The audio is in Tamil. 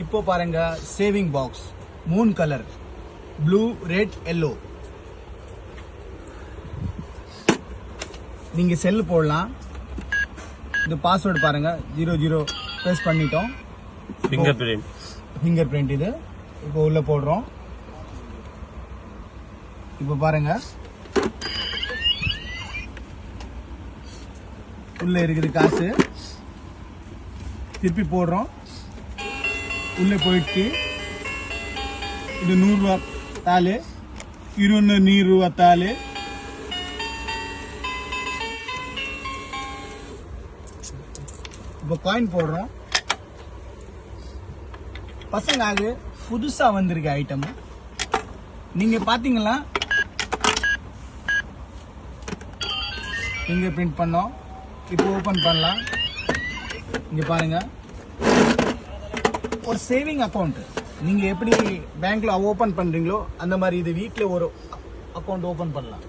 இப்போ பாருங்க saving box 3 colour blue red yellow. நீங்க செல் போடலாம். இந்த பாஸ்வேர்டு பாருங்க 00 பிரஸ் பண்ணிட்டோம். ஃபிங்கர் பிரிண்ட் இது இப்போ உள்ள போடுறோம். இப்போ பாருங்க உள்ள இருக்குது காசு. திருப்பி போடுறோம். உள்ள போயிட்டு இது 100 ரூபா தாளு, 200 ரூபா தாளு. இப்போ காயின் போடுறோம். பசங்க அது புதுசா வந்திருக்க ஐட்டம். நீங்க பாத்தீங்களா ஃபிங்கர் பிரிண்ட் பண்ணோம். இப்போ ஓபன் பண்ணலாம். இங்க பாருங்க ஒரு சேவிங் அக்கவுண்ட். நீங்க எப்படி பேங்க்ல ஓபன் பண்றீங்களோ அந்த மாதிரி இது வீட்ல ஒரு அக்கவுண்ட் ஓபன் பண்ணலாம்.